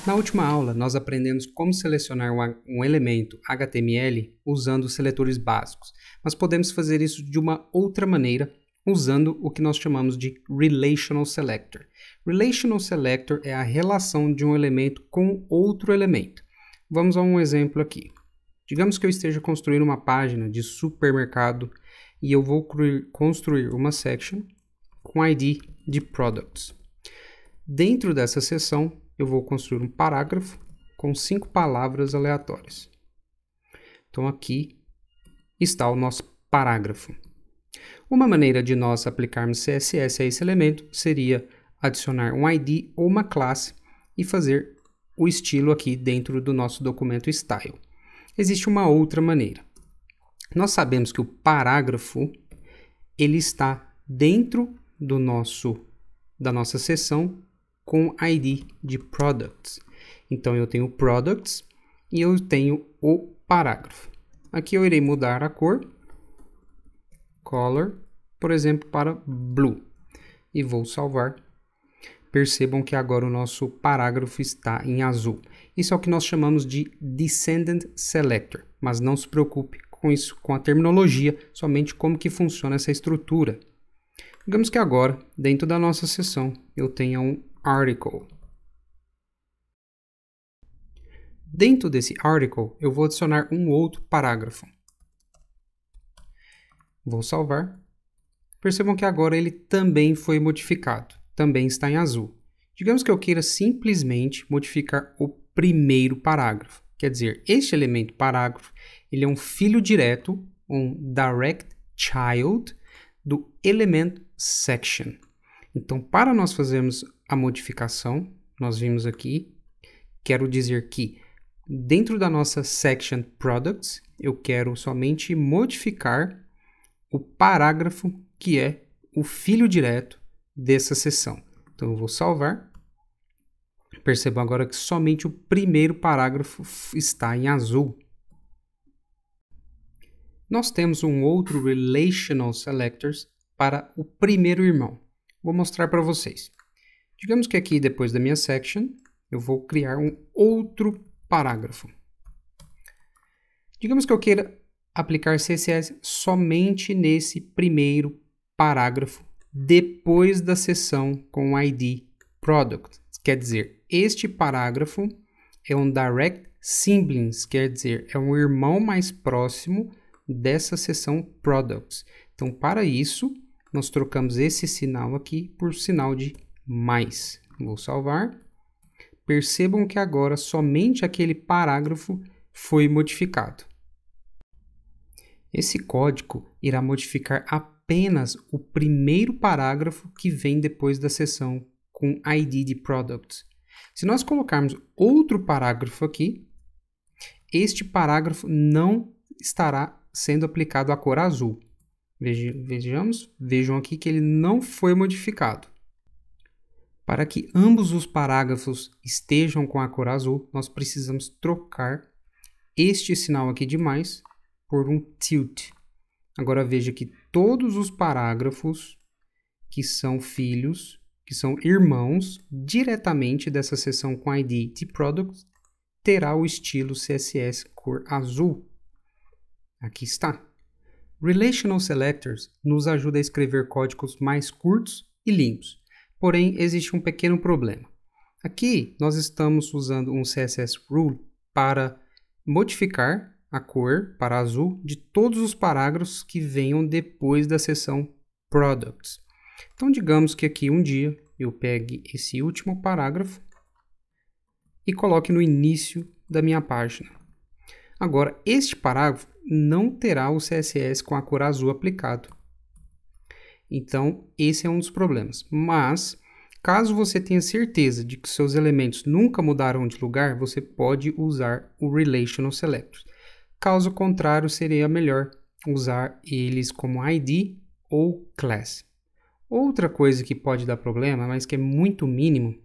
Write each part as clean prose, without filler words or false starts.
Na última aula, nós aprendemos como selecionar um elemento HTML usando os seletores básicos, mas podemos fazer isso de uma outra maneira usando o que nós chamamos de Relational Selector. Relational Selector é a relação de um elemento com outro elemento. Vamos a um exemplo aqui. Digamos que eu esteja construindo uma página de supermercado e eu vou construir uma section com ID de Products. Dentro dessa seção, eu vou construir um parágrafo com 5 palavras aleatórias. Então, aqui está o nosso parágrafo. Uma maneira de nós aplicarmos CSS a esse elemento seria adicionar um ID ou uma classe e fazer o estilo aqui dentro do nosso documento style. Existe uma outra maneira. Nós sabemos que o parágrafo ele está dentro da nossa seção com ID de Products. Então, eu tenho Products e eu tenho o parágrafo. Aqui eu irei mudar a cor, Color, por exemplo, para Blue. E vou salvar. Percebam que agora o nosso parágrafo está em azul. Isso é o que nós chamamos de Descendant Selector. Mas não se preocupe com isso, com a terminologia, somente como que funciona essa estrutura. Digamos que agora, dentro da nossa seção, eu tenha um article. Dentro desse article, eu vou adicionar um outro parágrafo. Vou salvar. Percebam que agora ele também foi modificado. Também está em azul. Digamos que eu queira simplesmente modificar o primeiro parágrafo. Quer dizer, este elemento parágrafo, ele é um filho direto, um direct child, do elemento section. Então, para nós fazermos a modificação, nós vimos aqui, quero dizer que dentro da nossa section products, eu quero somente modificar o parágrafo que é o filho direto dessa seção. Então, eu vou salvar. Percebam agora que somente o primeiro parágrafo está em azul. Nós temos um outro Relational Selectors para o primeiro irmão. Vou mostrar para vocês. Digamos que aqui, depois da minha section, eu vou criar um outro parágrafo. Digamos que eu queira aplicar CSS somente nesse primeiro parágrafo, depois da seção com o ID Product. Quer dizer, este parágrafo é um direct sibling, quer dizer, é um irmão mais próximo dessa seção Products. Então, para isso, nós trocamos esse sinal aqui por sinal de mais. Vou salvar. Percebam que agora somente aquele parágrafo foi modificado. Esse código irá modificar apenas o primeiro parágrafo que vem depois da seção com ID de Products. Se nós colocarmos outro parágrafo aqui, este parágrafo não estará sendo aplicado a cor azul. Vejam aqui que ele não foi modificado. Para que ambos os parágrafos estejam com a cor azul, nós precisamos trocar este sinal aqui de mais por um tilt. Agora veja que todos os parágrafos que são filhos, que são irmãos diretamente dessa seção com ID de Products, terá o estilo CSS cor azul. Aqui está. Relational Selectors nos ajuda a escrever códigos mais curtos e limpos. Porém, existe um pequeno problema. Aqui, nós estamos usando um CSS Rule para modificar a cor para azul de todos os parágrafos que venham depois da seção Products. Então, digamos que aqui um dia eu pegue esse último parágrafo e coloque no início da minha página. Agora, este parágrafo não terá o CSS com a cor azul aplicado. Então, esse é um dos problemas. Mas, caso você tenha certeza de que seus elementos nunca mudaram de lugar, você pode usar o Relational Selector. Caso contrário, seria melhor usar eles como ID ou Class. Outra coisa que pode dar problema, mas que é muito mínimo,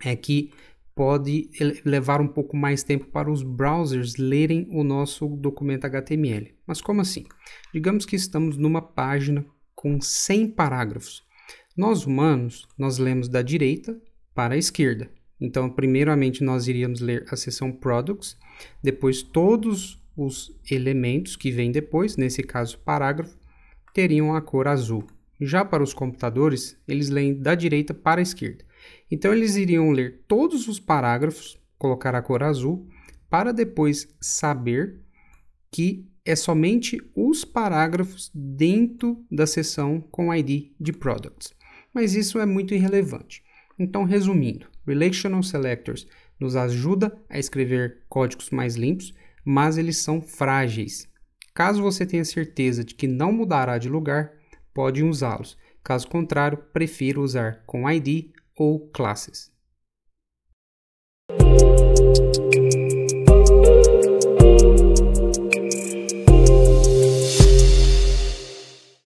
é que pode levar um pouco mais tempo para os browsers lerem o nosso documento HTML. Mas como assim? Digamos que estamos numa página com 100 parágrafos. Nós humanos, nós lemos da direita para a esquerda. Então, primeiramente, nós iríamos ler a seção Products, depois todos os elementos que vêm depois, nesse caso parágrafo, teriam a cor azul. Já para os computadores, eles leem da direita para a esquerda. Então, eles iriam ler todos os parágrafos, colocar a cor azul, para depois saber que é somente os parágrafos dentro da seção com ID de Products. Mas isso é muito irrelevante. Então, resumindo, Relational Selectors nos ajuda a escrever códigos mais limpos, mas eles são frágeis. Caso você tenha certeza de que não mudará de lugar, pode usá-los. Caso contrário, prefiro usar com ID ou classes.